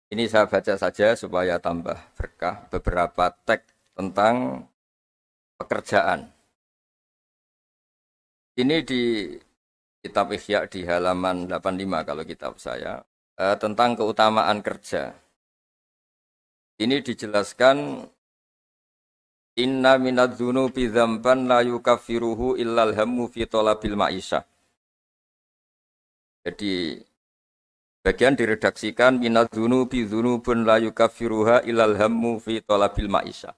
Ini saya baca saja supaya tambah berkah beberapa teks tentang pekerjaan. Ini di kitab Ihya di halaman 85 kalau kitab saya tentang keutamaan kerja. Ini dijelaskan inna minadz-dzunubi dzamban la yukaffiruhu illal hammu fi talabil ma'isyah. Jadi bagian diredaksikan minadz-dzunubi dzunubun la yukaffiruha illal hammu fi talabil ma'isyah.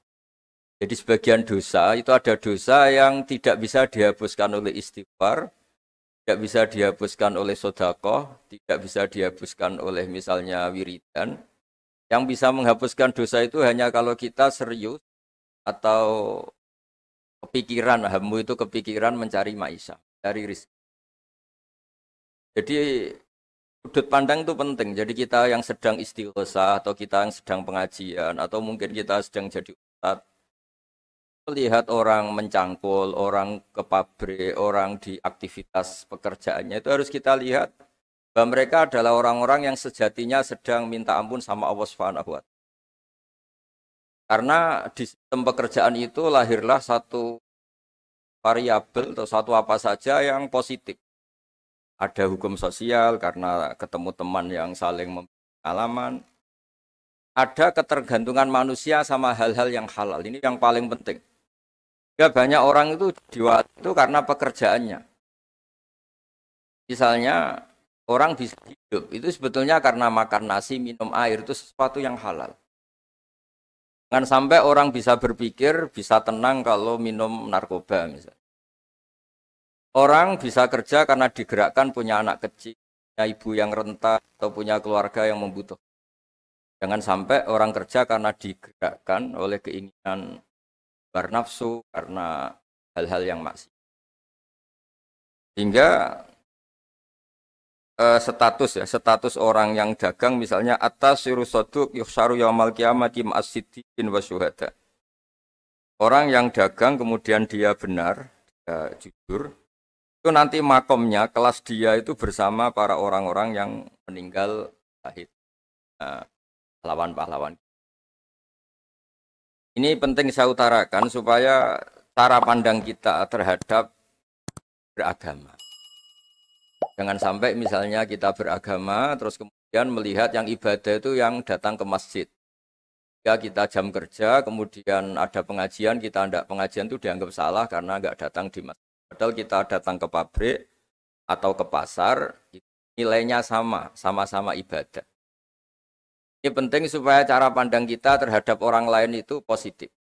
Jadi sebagian dosa itu ada dosa yang tidak bisa dihapuskan oleh istighfar, tidak bisa dihapuskan oleh sedekah, tidak bisa dihapuskan oleh misalnya wiridan. Yang bisa menghapuskan dosa itu hanya kalau kita serius atau kepikiran, hamu itu kepikiran mencari maisha, cari rezeki. Jadi sudut pandang itu penting. Jadi kita yang sedang istighosah atau kita yang sedang pengajian atau mungkin kita sedang jadi ustadz, melihat orang mencangkul, orang ke pabrik, orang di aktivitas pekerjaannya itu harus kita lihat bahwa mereka adalah orang-orang yang sejatinya sedang minta ampun sama Allah Subhanahu wa Ta'ala. Karena di sistem pekerjaan itu lahirlah satu variabel atau satu apa saja yang positif. Ada hukum sosial karena ketemu teman yang saling memberi pengalaman. Ada ketergantungan manusia sama hal-hal yang halal. Ini yang paling penting. Ya, banyak orang itu diwat itu karena pekerjaannya. Misalnya orang bisa hidup itu sebetulnya karena makan nasi, minum air itu sesuatu yang halal. Jangan sampai orang bisa berpikir, bisa tenang kalau minum narkoba misalnya. Orang bisa kerja karena digerakkan punya anak kecil, punya ibu yang renta, atau punya keluarga yang membutuhkan. Jangan sampai orang kerja karena digerakkan oleh keinginan bernafsu, karena hal-hal yang maksiat. Hingga status orang yang dagang misalnya atas sirusoduk yuhsaru yaumal qiyamati ma'as-siddiqin wa syuhada. Orang yang dagang kemudian dia benar, dia jujur, itu nanti makomnya, kelas dia itu bersama para orang-orang yang meninggal syahid, pahlawan-pahlawan. Ini penting saya utarakan supaya cara pandang kita terhadap beragama. Jangan sampai misalnya kita beragama, terus kemudian melihat yang ibadah itu yang datang ke masjid. Ya kita jam kerja, kemudian ada pengajian, kita tidak pengajian itu dianggap salah karena nggak datang di masjid. Padahal kita datang ke pabrik atau ke pasar, nilainya sama, sama-sama ibadah. Ini penting supaya cara pandang kita terhadap orang lain itu positif.